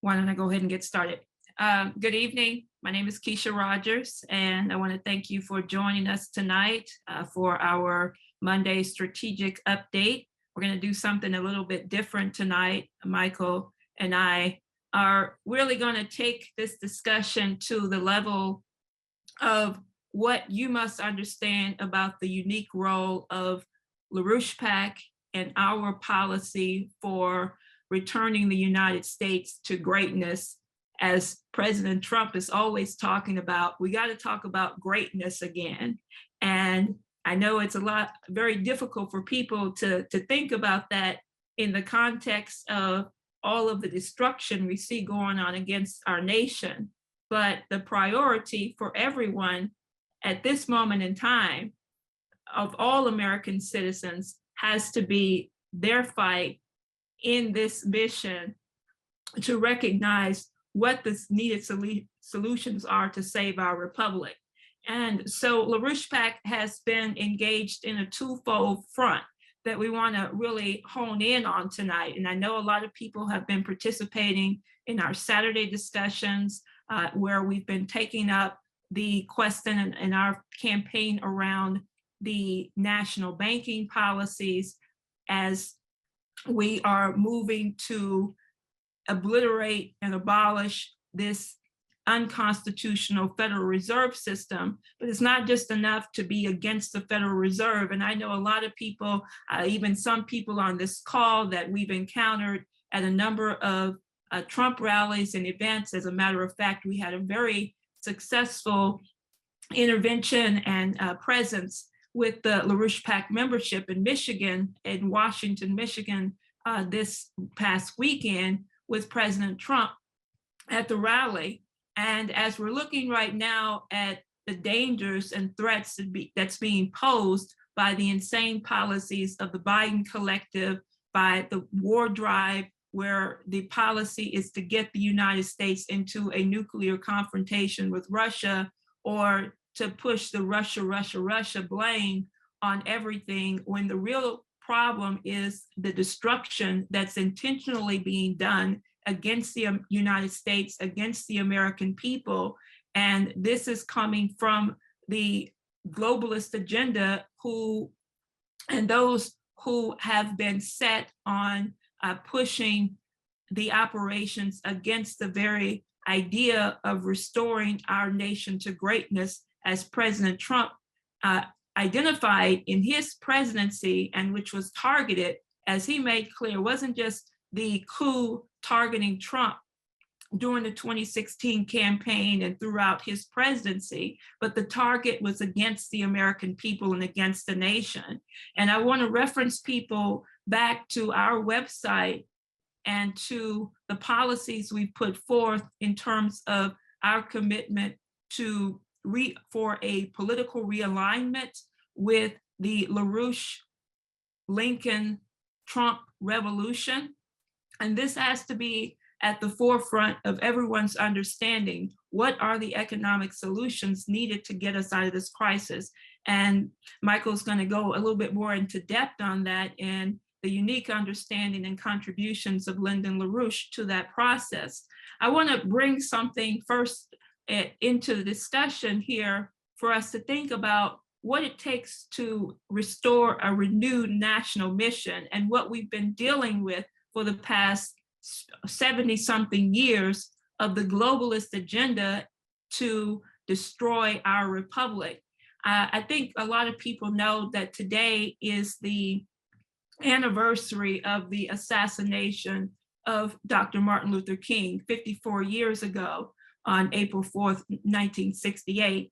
Why don't I go ahead and get started? Good evening. My name is Keisha Rogers, and I want to thank you for joining us tonight for our Monday strategic update. We're going to do something a little bit different tonight. Michael and I are really going to take this discussion to the level of what you must understand about the unique role of LaRouche PAC and our policy for returning the United States to greatness. As President Trump is always talking about, we got to talk about greatness again. And I know it's very difficult for people to think about that in the context of all of the destruction we see going on against our nation. But the priority for everyone at this moment in time of all American citizens has to be their fight in this mission to recognize what the needed solutions are to save our republic. And so LaRouche PAC has been engaged in a twofold front that we want to really hone in on tonight. And I know a lot of people have been participating in our Saturday discussions where we've been taking up the question in our campaign around the national banking policies as we are moving to obliterate and abolish this unconstitutional Federal Reserve system. But it's not just enough to be against the Federal Reserve. And I know a lot of people, even some people on this call that we've encountered at a number of Trump rallies and events. As a matter of fact, we had a very successful intervention and presence with the LaRouche PAC membership in Michigan, in Washington, Michigan, this past weekend with President Trump at the rally. And as we're looking right now at the dangers and threats that's being posed by the insane policies of the Biden collective, by the war drive, where the policy is to get the United States into a nuclear confrontation with Russia, or to push the Russia blame on everything, when the real problem is the destruction that's intentionally being done against the United States, against the American people. And this is coming from the globalist agenda and those who have been set on pushing the operations against the very idea of restoring our nation to greatness, as President Trump identified in his presidency, and which was targeted, as he made clear, wasn't just the coup targeting Trump during the 2016 campaign and throughout his presidency, but the target was against the American people and against the nation. And I want to reference people back to our website and to the policies we've put forth in terms of our commitment for a political realignment with the LaRouche, Lincoln, Trump revolution. And this has to be at the forefront of everyone's understanding. What are the economic solutions needed to get us out of this crisis? And Michael's going to go a little bit more into depth on that and the unique understanding and contributions of Lyndon LaRouche to that process. I want to bring something first into the discussion here for us to think about what it takes to restore a renewed national mission, and what we've been dealing with for the past 70-something years of the globalist agenda to destroy our republic. I think a lot of people know that today is the anniversary of the assassination of Dr. Martin Luther King 54 years ago on April 4th, 1968.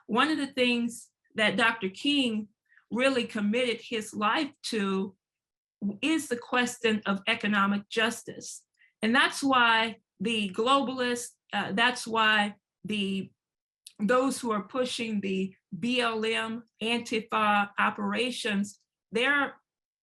One of the things that Dr. King really committed his life to is the question of economic justice. And that's why the globalists, that's why those who are pushing the BLM, Antifa operations, their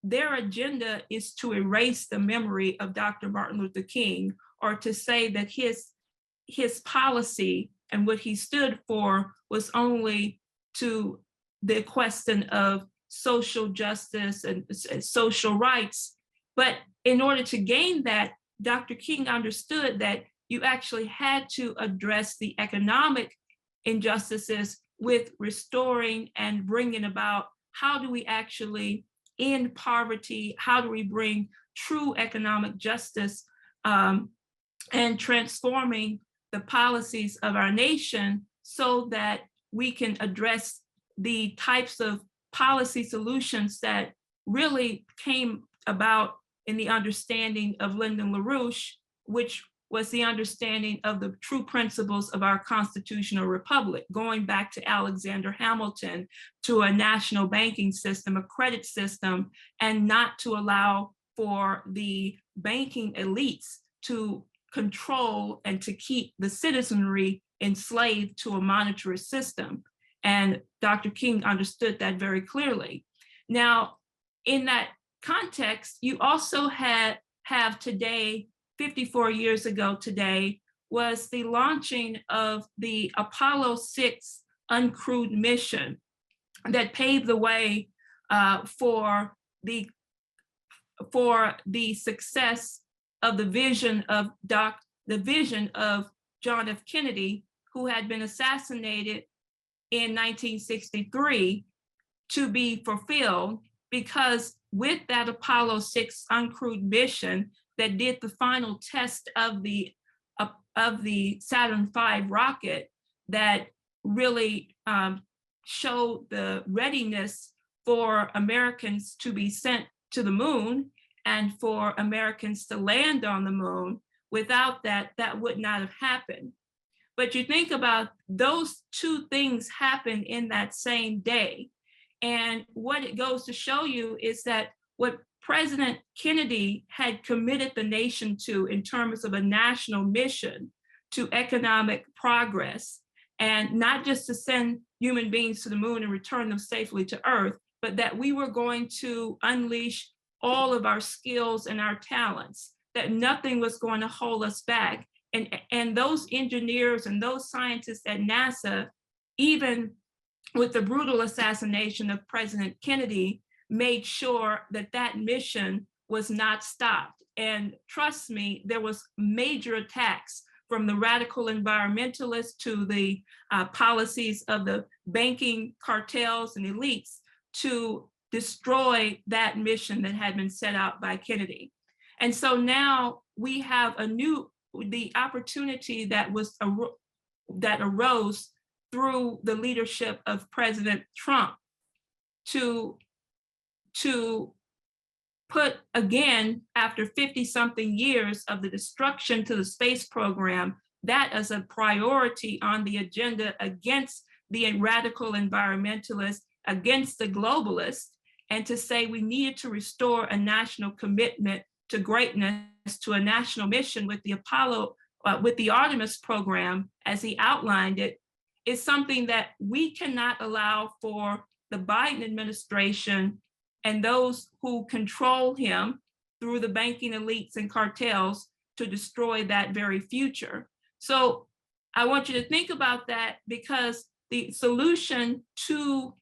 agenda is to erase the memory of Dr. Martin Luther King, or to say that his policy and what he stood for was only to the question of social justice and social rights. But in order to gain that Dr. King understood that you actually had to address the economic injustices with restoring and bringing about how do we actually end poverty, how do we bring true economic justice, and transforming the policies of our nation so that we can address the types of policy solutions that really came about in the understanding of Lyndon LaRouche, which was the understanding of the true principles of our constitutional republic, going back to Alexander Hamilton, to a national banking system, a credit system, and not to allow for the banking elites to control and to keep the citizenry enslaved to a monetary system. And Dr. King understood that very clearly. Now, in that context, you also have today, 54 years ago today, was the launching of the Apollo 6 uncrewed mission that paved the way for the success of the vision of John F. Kennedy, who had been assassinated in 1963, to be fulfilled, because with that Apollo 6 uncrewed mission that did the final test of the Saturn V rocket, that really showed the readiness for Americans to be sent to the moon and for Americans to land on the moon. Without that, that would not have happened. But you think about those two things happen in that same day. And what it goes to show you is that what President Kennedy had committed the nation to in terms of a national mission to economic progress, and not just to send human beings to the moon and return them safely to Earth, but that we were going to unleash all of our skills and our talents, that nothing was going to hold us back. And those engineers and those scientists at NASA, even with the brutal assassination of President Kennedy, made sure that that mission was not stopped. And trust me, there was major attacks from the radical environmentalists to the policies of the banking cartels and elites to destroy that mission that had been set out by Kennedy. And so now we have the opportunity that arose through the leadership of President Trump to put, again, after 50-something years of the destruction to the space program, that as a priority on the agenda against the radical environmentalists, against the globalists, and to say we needed to restore a national commitment to greatness, to a national mission with the with the Artemis program, as he outlined it, is something that we cannot allow for the Biden administration and those who control him through the banking elites and cartels to destroy that very future. So I want you to think about that, because the solution to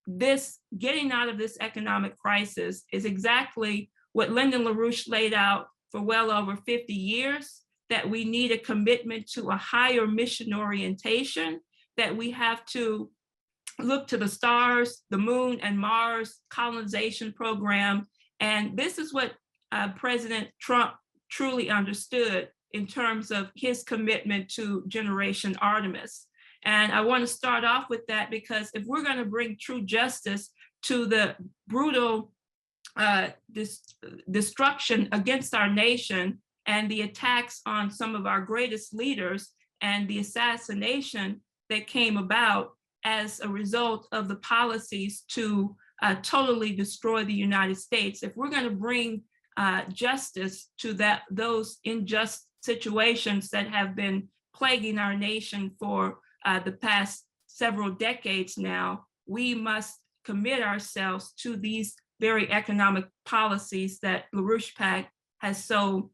this, getting out of this economic crisis, is exactly what Lyndon LaRouche laid out for well over 50 years, that we need a commitment to a higher mission orientation, that we have to look to the stars, the moon and Mars colonization program. And this is what President Trump truly understood in terms of his commitment to Generation Artemis. And I want to start off with that, because if we're going to bring true justice to the brutal destruction against our nation and the attacks on some of our greatest leaders and the assassination that came about as a result of the policies to totally destroy the United States, if we're going to bring justice to those unjust situations that have been plaguing our nation for the past several decades now, we must commit ourselves to these very economic policies that LaRouche PAC has so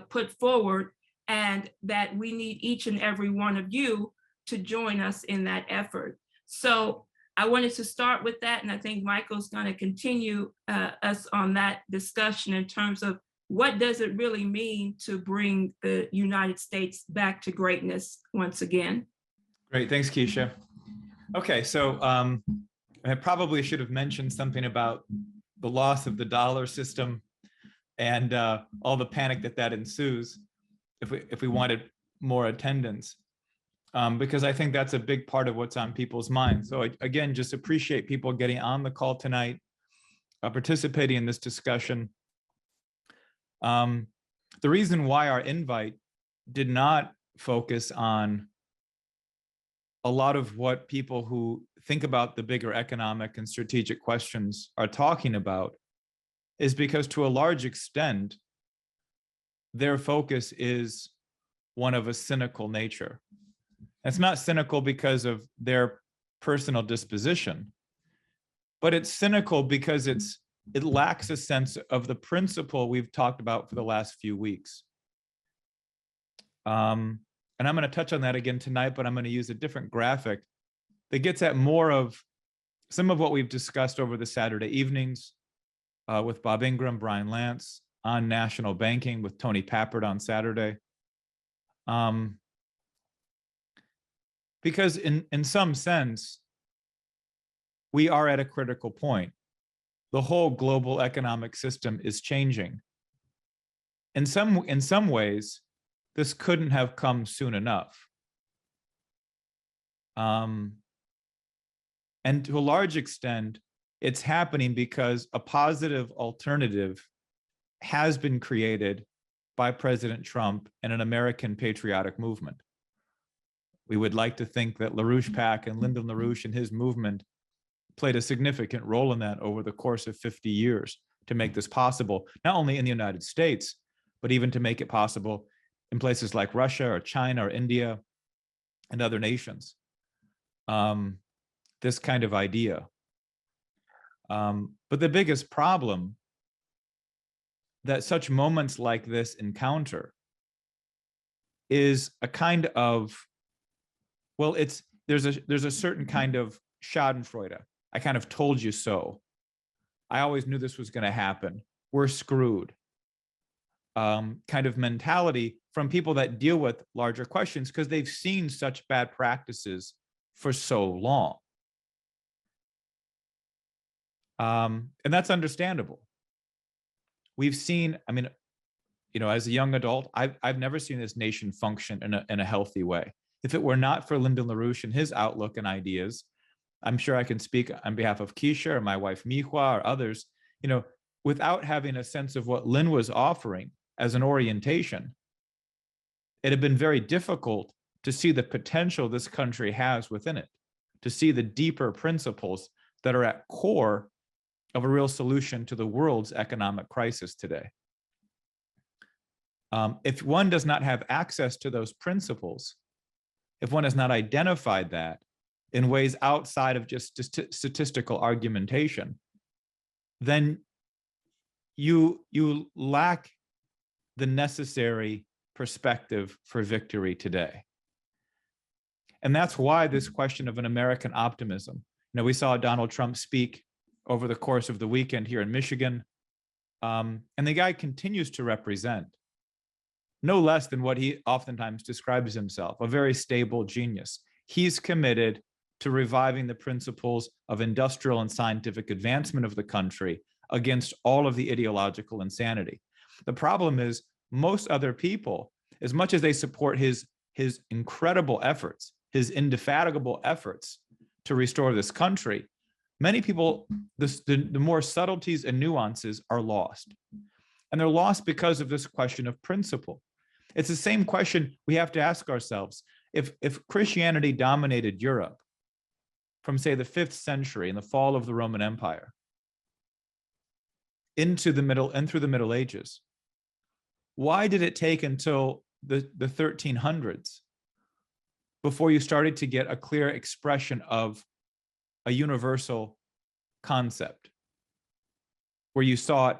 put forward, and that we need each and every one of you to join us in that effort. So I wanted to start with that, and I think Michael's going to continue us on that discussion in terms of what does it really mean to bring the United States back to greatness once again? Great, thanks, Keisha. Okay, so I probably should have mentioned something about the loss of the dollar system and all the panic that ensues if we wanted more attendance, because I think that's a big part of what's on people's minds. So again, just appreciate people getting on the call tonight, participating in this discussion. The reason why our invite did not focus on a lot of what people who think about the bigger economic and strategic questions are talking about is because, to a large extent, their focus is one of a cynical nature. It's not cynical because of their personal disposition, but it's cynical because it lacks a sense of the principle we've talked about for the last few weeks. And I'm going to touch on that again tonight, but I'm going to use a different graphic that gets at more of some of what we've discussed over the Saturday evenings with Bob Ingram, Brian Lance, on national banking with Tony Pappert on Saturday. Because in some sense, we are at a critical point. The whole global economic system is changing. In some ways, this couldn't have come soon enough. And to a large extent, it's happening because a positive alternative has been created by President Trump and an American patriotic movement. We would like to think that LaRouche PAC and Lyndon LaRouche and his movement played a significant role in that over the course of 50 years to make this possible, not only in the United States, but even to make it possible in places like Russia or China or India and other nations. This kind of idea. But the biggest problem that such moments like this encounter is a kind of, well, there's a certain kind of schadenfreude. I kind of told you so. I always knew this was going to happen. We're screwed. Kind of mentality from people that deal with larger questions because they've seen such bad practices for so long. And that's understandable. We've seen, I mean, you know, as a young adult, I've never seen this nation function in a healthy way. If it were not for Lyndon LaRouche and his outlook and ideas, I'm sure I can speak on behalf of Keisha or my wife Mihua or others, you know, without having a sense of what Lynn was offering as an orientation, it had been very difficult to see the potential this country has within it, to see the deeper principles that are at core of a real solution to the world's economic crisis today. If one does not have access to those principles, if one has not identified that in ways outside of just statistical argumentation, then you lack the necessary perspective for victory today. And that's why this question of an American optimism. You know, we saw Donald Trump speak over the course of the weekend here in Michigan, and the guy continues to represent no less than what he oftentimes describes himself, a very stable genius. He's committed to reviving the principles of industrial and scientific advancement of the country against all of the ideological insanity. The problem is most other people, as much as they support his incredible efforts, his indefatigable efforts to restore this country, many people, the more subtleties and nuances are lost. And they're lost because of this question of principle. It's the same question we have to ask ourselves. If Christianity dominated Europe from, say, the 5th century and the fall of the Roman Empire into the Middle and through the Middle Ages, why did it take until the 1300s before you started to get a clear expression of a universal concept where you saw it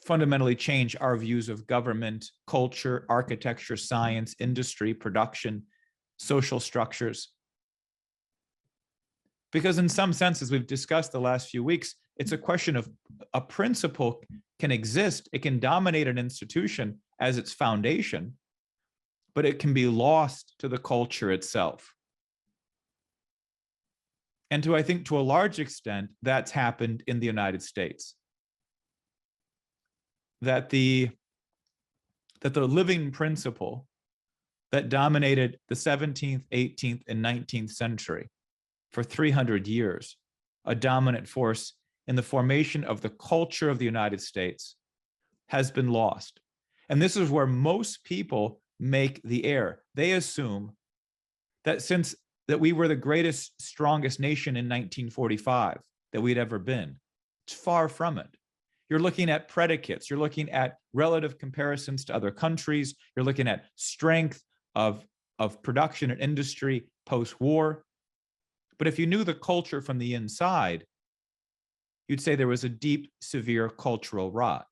fundamentally change our views of government, culture, architecture, science, industry, production, social structures? Because in some senses, we've discussed the last few weeks, it's a question of a principle can exist. It can dominate an institution as its foundation, but it can be lost to the culture itself. And I think to a large extent, that's happened in the United States. That the living principle that dominated the 17th, 18th, and 19th century for 300 years, a dominant force in the formation of the culture of the United States, has been lost. And this is where most people make the error. They assume that since that we were the greatest, strongest nation in 1945 that we'd ever been, it's far from it. You're looking at predicates, you're looking at relative comparisons to other countries, you're looking at strength of production and industry post-war. But if you knew the culture from the inside, you'd say there was a deep, severe cultural rot.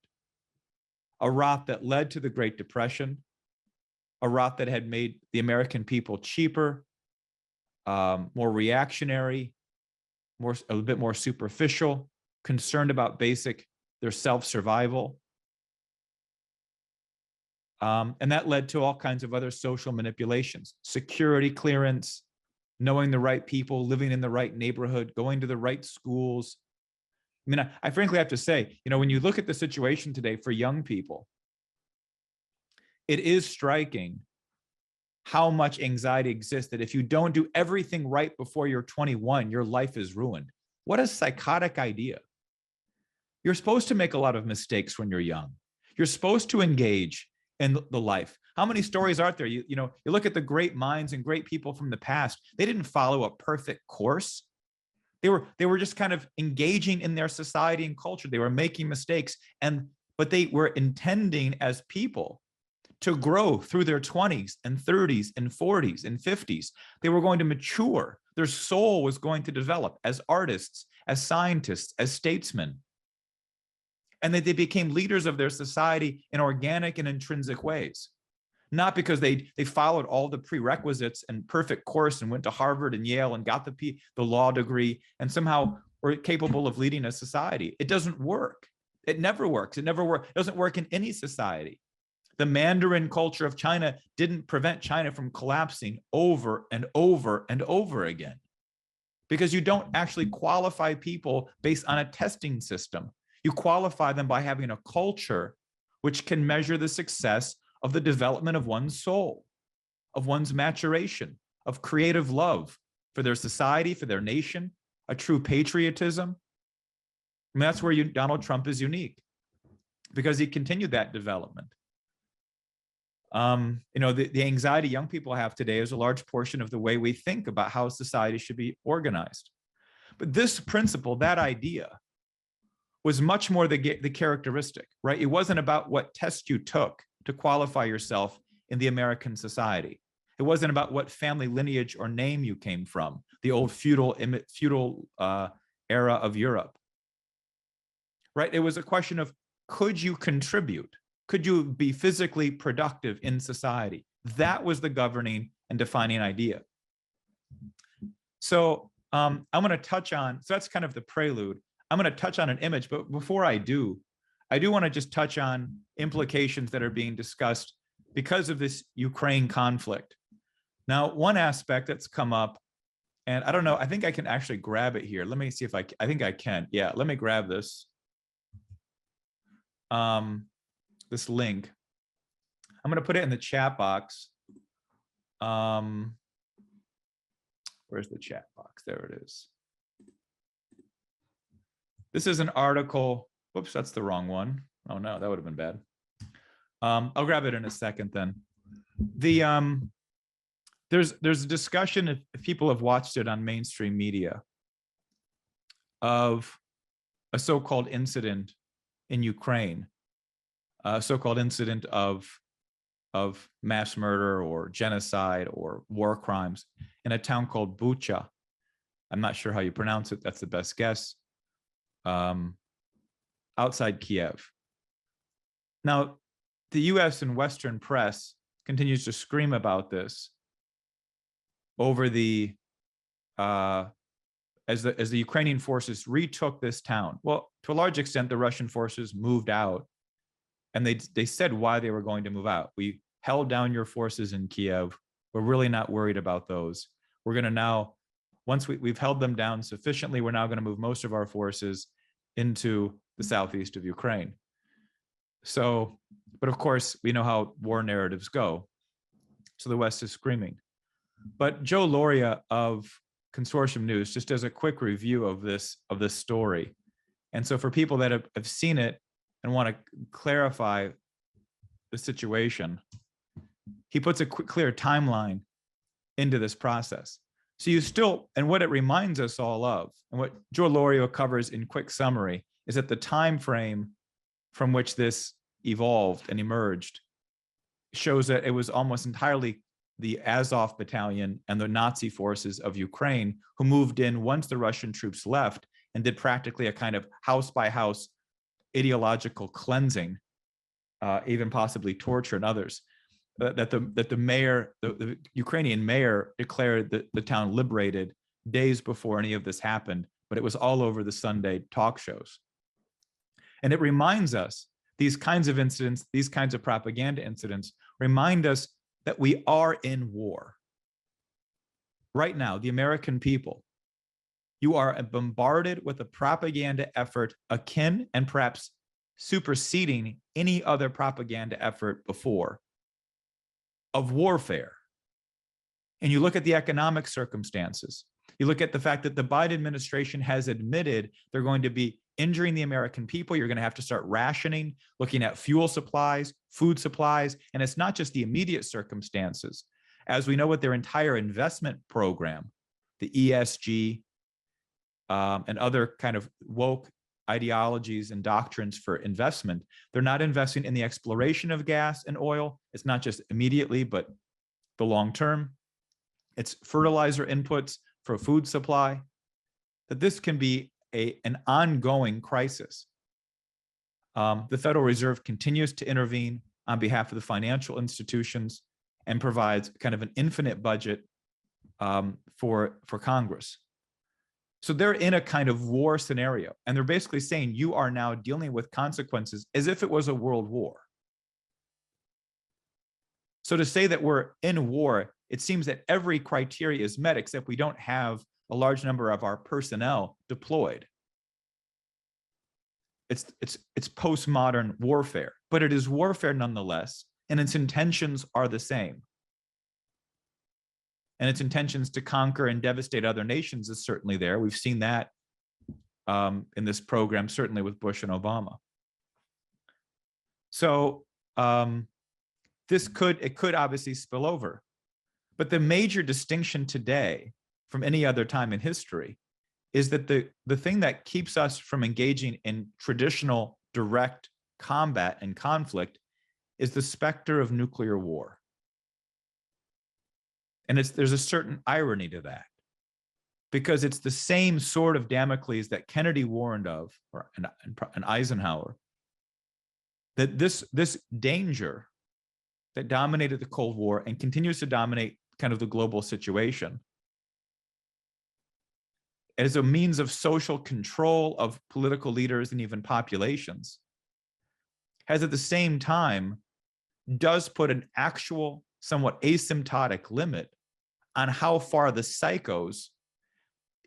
A rot that led to the Great Depression, a rot that had made the American people cheaper, more reactionary, a little bit more superficial, concerned about their self-survival. And that led to all kinds of other social manipulations, security clearance, knowing the right people, living in the right neighborhood, going to the right schools. I mean, I frankly have to say, when you look at the situation today for young people, it is striking how much anxiety exists that if you don't do everything right before you're 21, your life is ruined. What a psychotic idea. You're supposed to make a lot of mistakes when you're young. You're supposed to engage in the life. How many stories are there? You look at the great minds and great people from the past. They didn't follow a perfect course. They were just kind of engaging in their society and culture. They were making mistakes, but they were intending as people to grow through their 20s and 30s and 40s and 50s. They were going to mature. Their soul was going to develop as artists, as scientists, as statesmen. And that they became leaders of their society in organic and intrinsic ways. Not because they followed all the prerequisites and perfect course and went to Harvard and Yale and got the law degree and somehow were capable of leading a society. It doesn't work. It never works. It doesn't work in any society. The Mandarin culture of China didn't prevent China from collapsing over and over and over again, because you don't actually qualify people based on a testing system. You qualify them by having a culture which can measure the success of the development of one's soul, of one's maturation, of creative love for their society, for their nation, a true patriotism. I mean, that's where Donald Trump is unique, because he continued that development. The anxiety young people have today is a large portion of the way we think about how society should be organized. But this principle, that idea, was much more the characteristic, right? It wasn't about what test you took to qualify yourself in the American society. It wasn't about what family lineage or name you came from, the old feudal era of Europe, right? It was a question of, could you contribute? Could you be physically productive in society? That was the governing and defining idea. So I'm going to touch on, so that's kind of the prelude. I'm going to touch on an image, but before I do want to just touch on implications that are being discussed because of this Ukraine conflict. Now, one aspect that's come up, and I don't know, I think I can actually grab it here. Let me see if I think I can. Yeah, let me grab this. This link. I'm going to put it in the chat box. Where's the chat box? There it is. This is an article. Whoops, that's the wrong one. Oh no, that would have been bad. I'll grab it in a second then. There's a discussion, if people have watched it on mainstream media, of a so-called incident in Ukraine, a so-called incident of mass murder or genocide or war crimes in a town called Bucha. I'm not sure how you pronounce it. That's the best guess. Outside Kiev. Now, the US and Western press continues to scream about this over the as the Ukrainian forces retook this town. Well, to a large extent, the Russian forces moved out, and they said why they were going to move out. We held down your forces in Kiev. We're really not worried about those. We're going to now, once we've held them down sufficiently, we're now going to move most of our forces into the southeast of Ukraine. So, but of course, we know how war narratives go. So the West is screaming. But Joe Loria of Consortium News just does a quick review of this story. And so for people that have seen it and want to clarify the situation, he puts a clear timeline into this process. So you still, and what it reminds us all of, and what Joe Loria covers in quick summary, is that the time frame from which this evolved and emerged shows that it was almost entirely the Azov battalion and the Nazi forces of Ukraine who moved in once the Russian troops left and did practically a kind of house by house ideological cleansing, even possibly torture and others. That the mayor, the Ukrainian mayor, declared the town liberated days before any of this happened, but it was all over the Sunday talk shows. And it reminds us, these kinds of incidents, these kinds of propaganda incidents, remind us that we are in war. Right now, the American people, you are bombarded with a propaganda effort akin and perhaps superseding any other propaganda effort before, of warfare. And you look at the economic circumstances. You look at the fact that the Biden administration has admitted they're going to be injuring the American people. You're going to have to start rationing, looking at fuel supplies, food supplies, and it's not just the immediate circumstances. As we know with their entire investment program, the ESG, and other kind of woke ideologies and doctrines for investment, they're not investing in the exploration of gas and oil. It's not just immediately, but the long term. It's fertilizer inputs for food supply. That this can be an ongoing crisis. The Federal Reserve continues to intervene on behalf of the financial institutions and provides kind of an infinite budget for Congress. So they're in a kind of war scenario, and they're basically saying you are now dealing with consequences as if it was a world war. So to say that we're in war, it seems that every criteria is met except we don't have a large number of our personnel deployed. It's postmodern warfare, but it is warfare nonetheless, and its intentions are the same. And its intentions to conquer and devastate other nations is certainly there. We've seen that in this program, certainly with Bush and Obama. So it could obviously spill over. But the major distinction today from any other time in history is that the thing that keeps us from engaging in traditional direct combat and conflict is the specter of nuclear war. And there's a certain irony to that, because it's the same sword of Damocles that Kennedy warned of, and Eisenhower, that this danger that dominated the Cold War and continues to dominate kind of the global situation as a means of social control of political leaders and even populations, has at the same time does put an actual, somewhat asymptotic limit on how far the psychos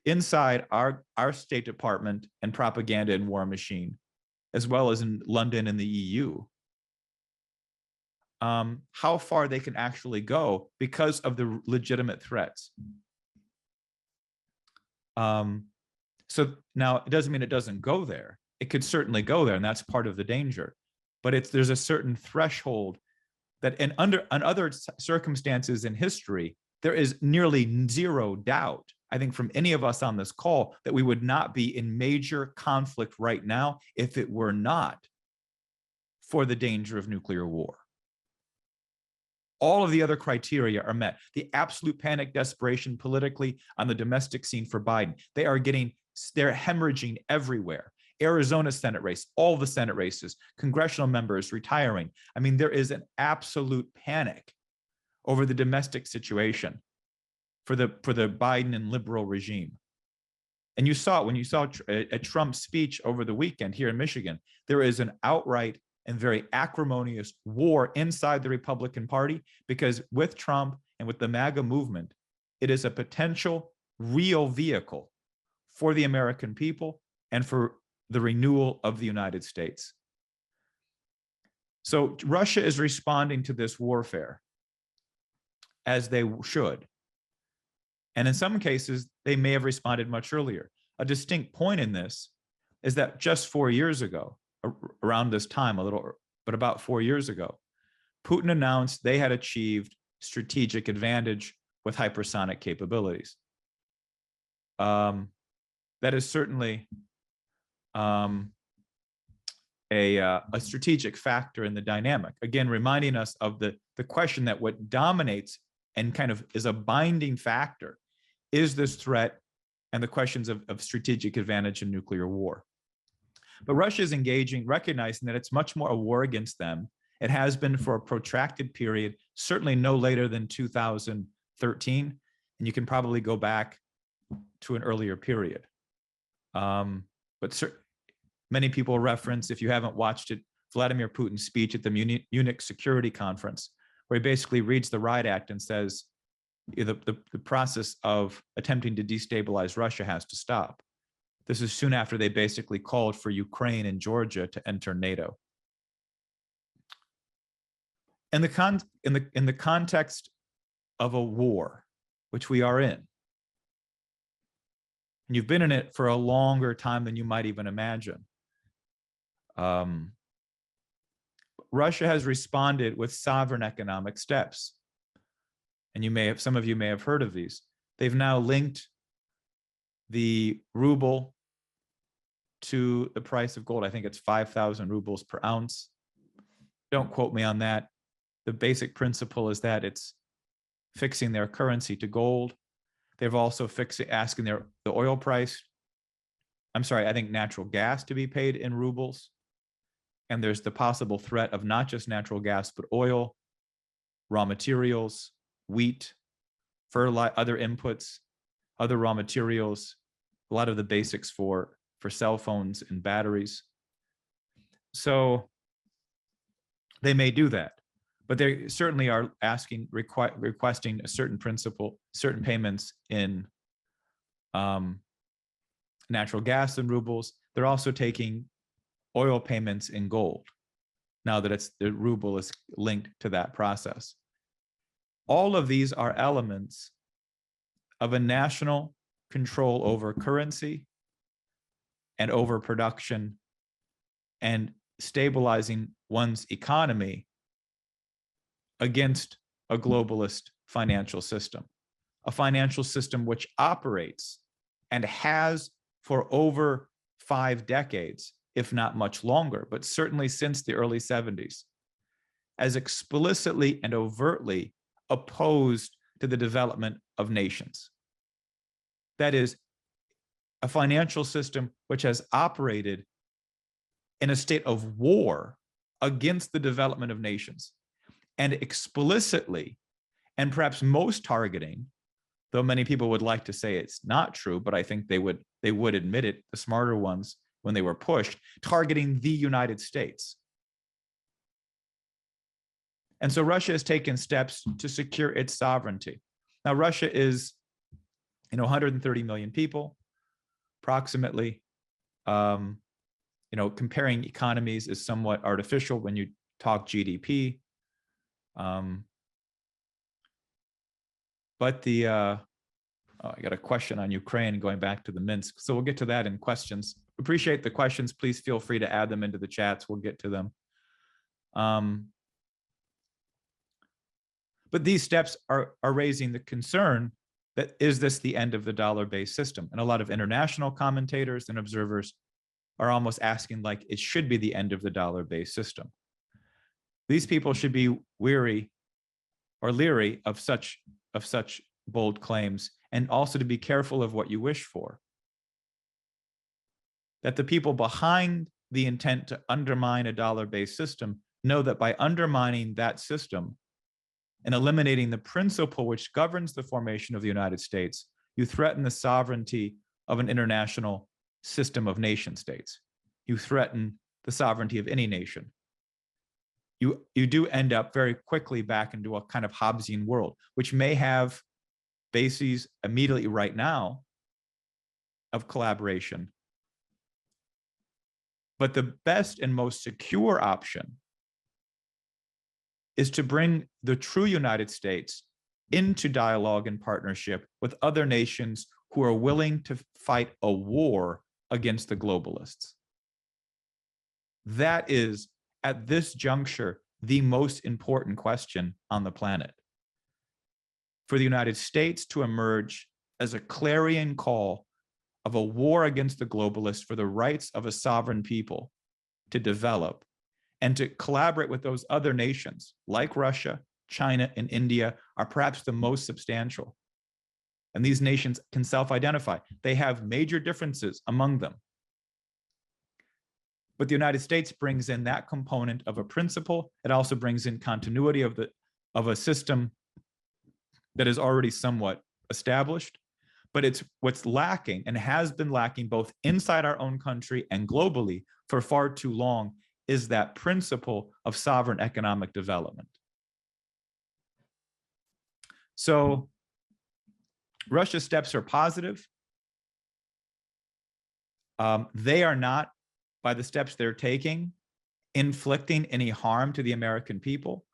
inside our State Department and propaganda and war machine, as well as in London and the EU, how far they can actually go because of the legitimate threats. So now it doesn't mean it doesn't go there. It could certainly go there, and that's part of the danger. But there's a certain threshold that in other circumstances in history, there is nearly zero doubt, I think, from any of us on this call, that we would not be in major conflict right now if it were not for the danger of nuclear war. All of the other criteria are met. The absolute panic desperation politically on the domestic scene for Biden. They're hemorrhaging everywhere. Arizona Senate race, all the Senate races, congressional members retiring. I mean, there is an absolute panic over the domestic situation for the Biden and liberal regime. And you saw it when you saw a Trump speech over the weekend here in Michigan. There is an outright and very acrimonious war inside the Republican Party, because with Trump and with the MAGA movement, it is a potential real vehicle for the American people and for the renewal of the United States. So Russia is responding to this warfare, as they should. And in some cases, they may have responded much earlier. A distinct point in this is that just 4 years ago, around this time, but about 4 years ago, Putin announced they had achieved strategic advantage with hypersonic capabilities. That is certainly a strategic factor in the dynamic. Again, reminding us of the question that what dominates and kind of is a binding factor is this threat and the questions of strategic advantage in nuclear war. But Russia is engaging, recognizing that it's much more a war against them. It has been for a protracted period, certainly no later than 2013. And you can probably go back to an earlier period. But many people reference, if you haven't watched it, Vladimir Putin's speech at the Munich Security Conference, where he basically reads the Riot Act and says, the process of attempting to destabilize Russia has to stop. This is soon after they basically called for Ukraine and Georgia to enter NATO. In the context of a war, which we are in, and you've been in it for a longer time than you might even imagine, Russia has responded with sovereign economic steps. And some of you may have heard of these. They've now linked the ruble to the price of gold. I think it's 5,000 rubles per ounce. Don't quote me on that. The basic principle is that it's fixing their currency to gold. They've also asking the oil price, I think natural gas to be paid in rubles. And there's the possible threat of not just natural gas, but oil, raw materials, wheat, fertilizer, other inputs, other raw materials, a lot of the basics for cell phones and batteries. So they may do that, but they certainly are requesting a certain principle, certain payments in natural gas in rubles. They're also taking oil payments in gold, now that the ruble is linked to that process. All of these are elements of a national control over currency and over production and stabilizing one's economy against a globalist financial system, a financial system which operates and has for over 5 decades, if not much longer, but certainly since the early 70s, as explicitly and overtly opposed to the development of nations. That is, a financial system which has operated in a state of war against the development of nations, and explicitly, and perhaps most targeting, though many people would like to say it's not true, but I think they would admit it, the smarter ones, when they were pushed, targeting the United States. And so Russia has taken steps to secure its sovereignty. Now, Russia is, 130 million people, approximately. Comparing economies is somewhat artificial when you talk GDP. But I got a question on Ukraine going back to the Minsk. So we'll get to that in questions. Appreciate the questions. Please feel free to add them into the chats. We'll get to them. But these steps are raising the concern that, is this the end of the dollar-based system? And a lot of international commentators and observers are almost asking like it should be the end of the dollar-based system. These people should be weary or leery of such bold claims, and also to be careful of what you wish for. That the people behind the intent to undermine a dollar-based system know that by undermining that system and eliminating the principle which governs the formation of the United States, you threaten the sovereignty of an international system of nation states. You threaten the sovereignty of any nation. You do end up very quickly back into a kind of Hobbesian world, which may have bases immediately right now of collaboration. But the best and most secure option is to bring the true United States into dialogue and partnership with other nations who are willing to fight a war against the globalists. That is, at this juncture, the most important question on the planet. For the United States to emerge as a clarion call of a war against the globalists for the rights of a sovereign people to develop and to collaborate with those other nations like Russia, China, and India are perhaps the most substantial. And these nations can self-identify. They have major differences among them. But the United States brings in that component of a principle. It also brings in continuity of a system that is already somewhat established. But it's what's lacking and has been lacking both inside our own country and globally for far too long is that principle of sovereign economic development. So Russia's steps are positive. They are not, by the steps they're taking, inflicting any harm to the American people.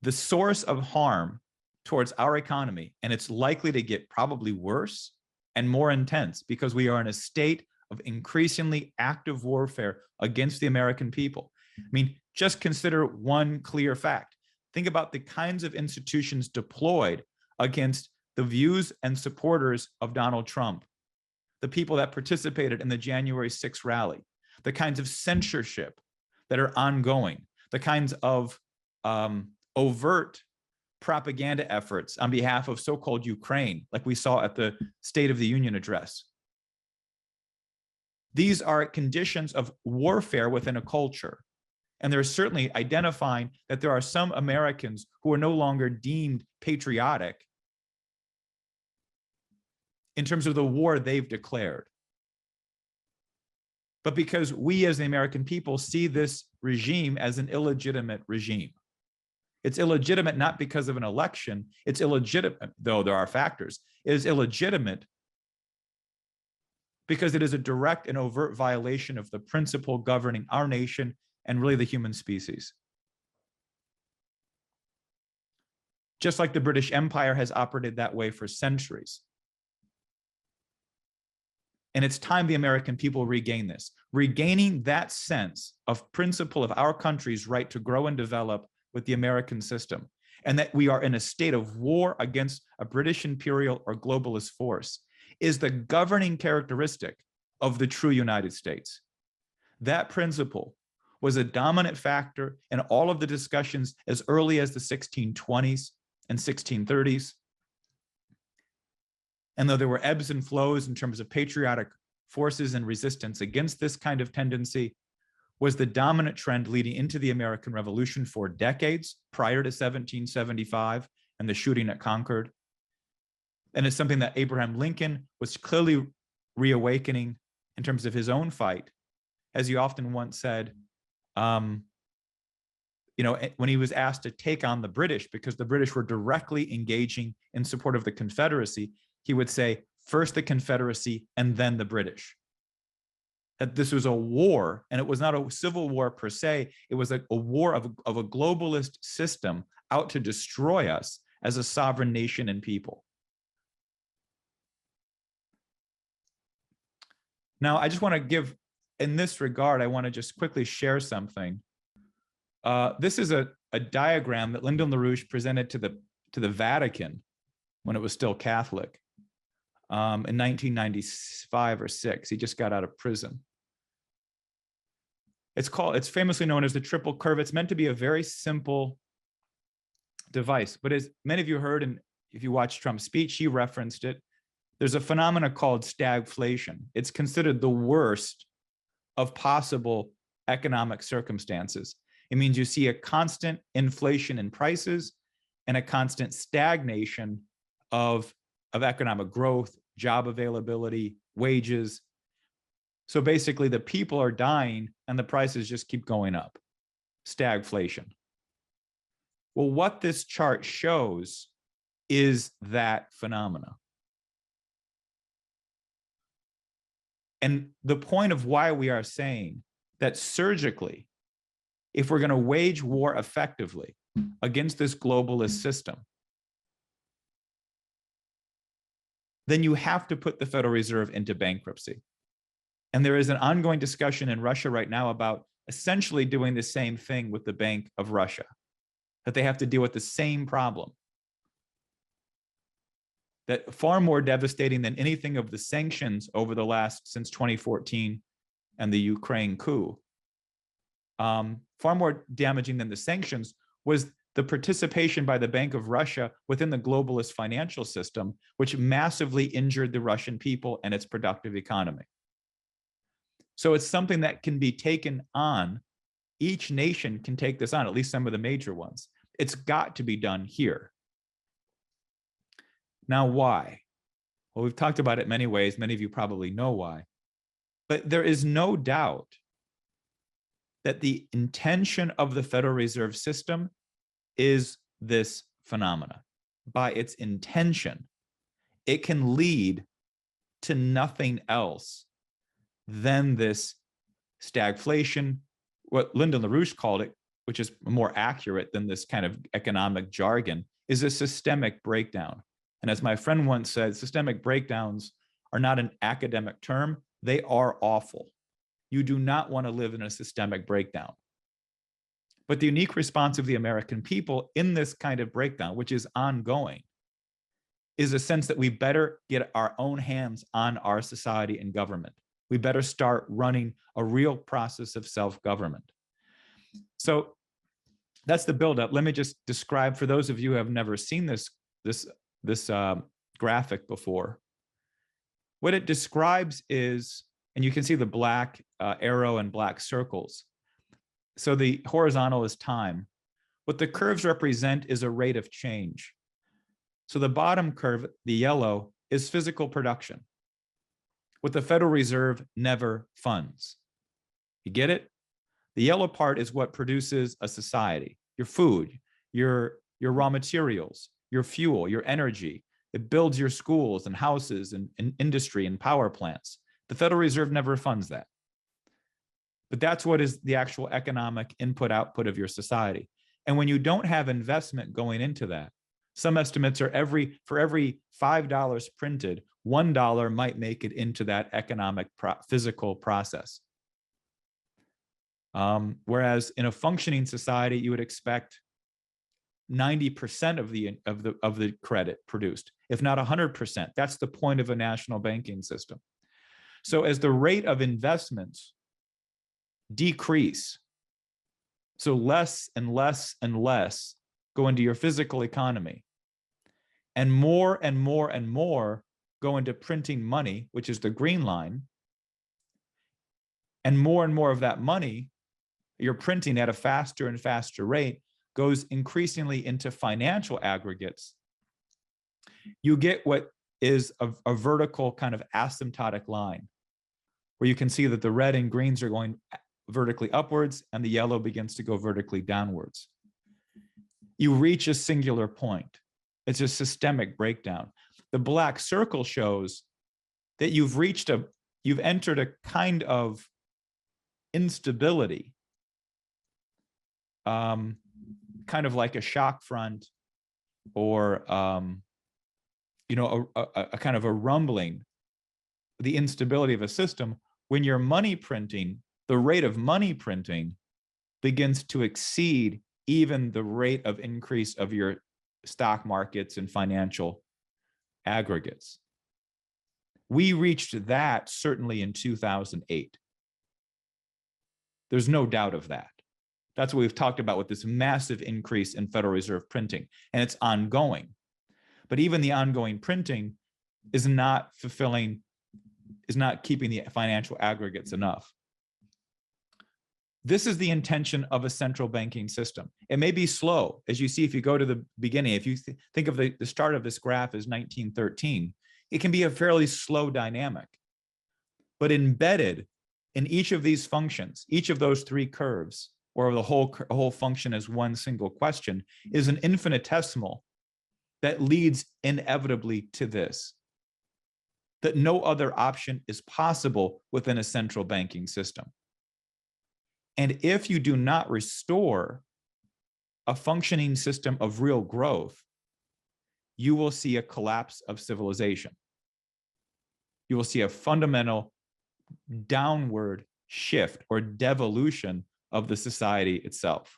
The source of harm towards our economy, and it's likely to get probably worse and more intense because we are in a state of increasingly active warfare against the American people. I mean, just consider one clear fact. Think about the kinds of institutions deployed against the views and supporters of Donald Trump, the people that participated in the January 6th rally, the kinds of censorship that are ongoing, the kinds of overt propaganda efforts on behalf of so-called Ukraine, like we saw at the State of the Union address. These are conditions of warfare within a culture. And they're certainly identifying that there are some Americans who are no longer deemed patriotic in terms of the war they've declared. But because we as the American people see this regime as an illegitimate regime. It's illegitimate not because of an election, it's illegitimate, though there are factors, it is illegitimate because it is a direct and overt violation of the principle governing our nation and really the human species. Just like the British Empire has operated that way for centuries. And it's time the American people regain this. Regaining that sense of principle of our country's right to grow and develop with the American system, and that we are in a state of war against a British imperial or globalist force, is the governing characteristic of the true United States. That principle was a dominant factor in all of the discussions as early as the 1620s and 1630s. And though there were ebbs and flows in terms of patriotic forces and resistance against this kind of tendency, was the dominant trend leading into the American Revolution for decades prior to 1775 and the shooting at Concord. And it's something that Abraham Lincoln was clearly reawakening in terms of his own fight. As he often once said, when he was asked to take on the British because the British were directly engaging in support of the Confederacy, he would say, first the Confederacy and then the British. That this was a war, and it was not a civil war per se, it was a war of a globalist system out to destroy us as a sovereign nation and people. Now, I just want to give, in this regard, I want to just quickly share something. This is a diagram that Lyndon LaRouche presented to the Vatican when it was still Catholic in 1995 or 6. He just got out of prison. It's famously known as the triple curve. It's meant to be a very simple device, but as many of you heard, and if you watched Trump's speech, he referenced it. There's a phenomenon called stagflation. It's considered the worst of possible economic circumstances. It means you see a constant inflation in prices and a constant stagnation of economic growth job availability, wages. So basically the people are dying and the prices just keep going up. Stagflation. Well, what this chart shows is that phenomena. And the point of why we are saying that surgically, if we're going to wage war effectively against this globalist system, then you have to put the Federal Reserve into bankruptcy. And there is an ongoing discussion in Russia right now about essentially doing the same thing with the Bank of Russia, that they have to deal with the same problem. That far more devastating than anything of the sanctions over the last, since 2014 and the Ukraine coup, far more damaging than the sanctions was the participation by the Bank of Russia within the globalist financial system, which massively injured the Russian people and its productive economy. So it's something that can be taken on. Each nation can take this on, at least some of the major ones. It's got to be done here. Now, why? Well, we've talked about it many ways. Many of you probably know why. But there is no doubt that the intention of the Federal Reserve System is this phenomena. By its intention, it can lead to nothing else than this stagflation, what Lyndon LaRouche called it, which is more accurate than this kind of economic jargon, is a systemic breakdown. And as my friend once said, systemic breakdowns are not an academic term, they are awful. You do not want to live in a systemic breakdown. But the unique response of the American people in this kind of breakdown, which is ongoing, is a sense that we better get our own hands on our society and government. We better start running a real process of self-government. So that's the buildup. Let me just describe for those of you who have never seen this graphic before. What it describes is, and you can see the black arrow and black circles. So the horizontal is time. What the curves represent is a rate of change. So the bottom curve, the yellow, is physical production. What the Federal Reserve never funds. You get it? The yellow part is what produces a society, your food, your raw materials, your fuel, your energy. It builds your schools and houses and industry and power plants. The Federal Reserve never funds that. But that's what is the actual economic input-output of your society. And when you don't have investment going into that, some estimates are for every $5 printed, $1 might make it into that economic physical process. Whereas in a functioning society, you would expect 90% of the credit produced, if not 100%. That's the point of a national banking system. So as the rate of investments decrease, so less and less and less go into your physical economy, and more and more and more go into printing money, which is the green line, and more of that money you're printing at a faster and faster rate goes increasingly into financial aggregates, you get what is a vertical kind of asymptotic line, where you can see that the red and greens are going vertically upwards and the yellow begins to go vertically downwards. You reach a singular point. It's a systemic breakdown. The black circle shows that you've entered a kind of instability, kind of like a shock front, or a kind of a rumbling, the instability of a system, when your money printing, the rate of money printing begins to exceed even the rate of increase of your stock markets and financial aggregates. We reached that certainly in 2008. There's no doubt of that. That's what we've talked about with this massive increase in Federal Reserve printing, and it's ongoing. But even the ongoing printing is not keeping the financial aggregates enough. This is the intention of a central banking system. It may be slow, as you see if you go to the beginning. If you think of the start of this graph as 1913, It can be a fairly slow dynamic, but embedded in each of these functions, each of those three curves, or the whole function as one single question, is an infinitesimal that leads inevitably to this, that no other option is possible within a central banking system. And if you do not restore a functioning system of real growth, you will see a collapse of civilization. You will see a fundamental downward shift or devolution of the society itself.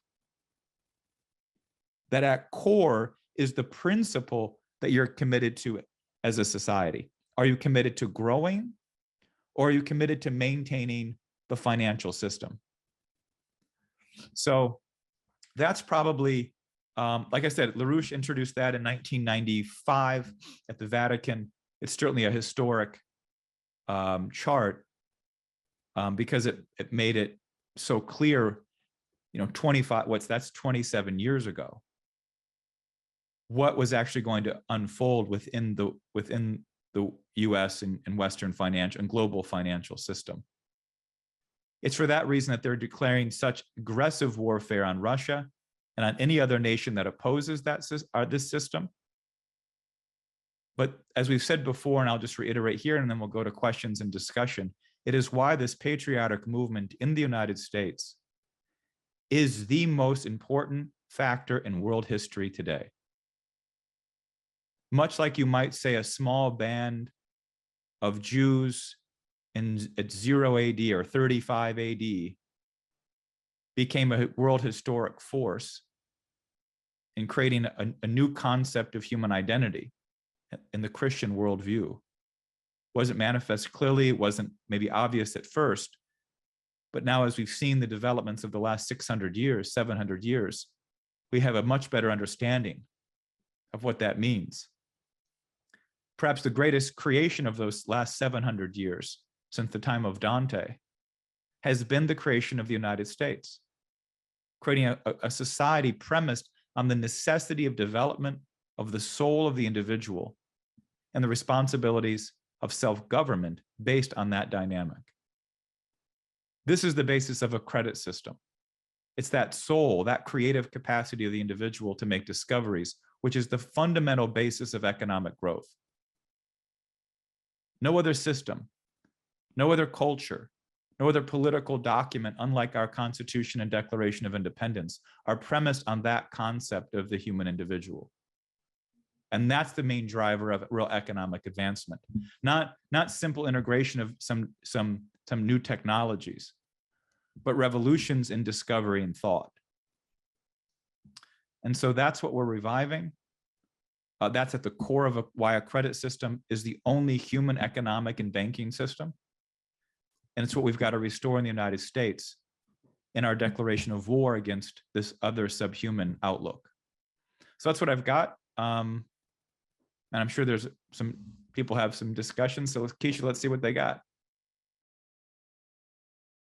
That at core is the principle that you're committed to as a society. Are you committed to growing, or are you committed to maintaining the financial system? So that's probably, like I said, LaRouche introduced that in 1995 at the Vatican. It's certainly a historic chart because it made it so clear, that's 27 years ago, what was actually going to unfold within the US and Western financial and global financial system. It's for that reason that they're declaring such aggressive warfare on Russia and on any other nation that opposes this system. But as we've said before, and I'll just reiterate here, and then we'll go to questions and discussion, it is why this patriotic movement in the United States is the most important factor in world history today. Much like you might say a small band of Jews at 0 AD or 35 AD became a world historic force in creating a new concept of human identity in the Christian worldview. Wasn't manifest clearly, it wasn't maybe obvious at first, but now as we've seen the developments of the last 600 years, 700 years, we have a much better understanding of what that means. Perhaps the greatest creation of those last 700 years, since the time of Dante, has been the creation of the United States, creating a society premised on the necessity of development of the soul of the individual and the responsibilities of self-government based on that dynamic. This is the basis of a credit system. It's that soul, that creative capacity of the individual to make discoveries, which is the fundamental basis of economic growth. No other system, no other culture, no other political document, unlike our Constitution and Declaration of Independence, are premised on that concept of the human individual. And that's the main driver of real economic advancement, not simple integration of some new technologies, but revolutions in discovery and thought. And so that's what we're reviving. That's at the core of why a credit system is the only human economic and banking system. And it's what we've got to restore in the United States in our declaration of war against this other subhuman outlook. So that's what I've got. And I'm sure there's some people have some discussions. So Keisha, let's see what they got.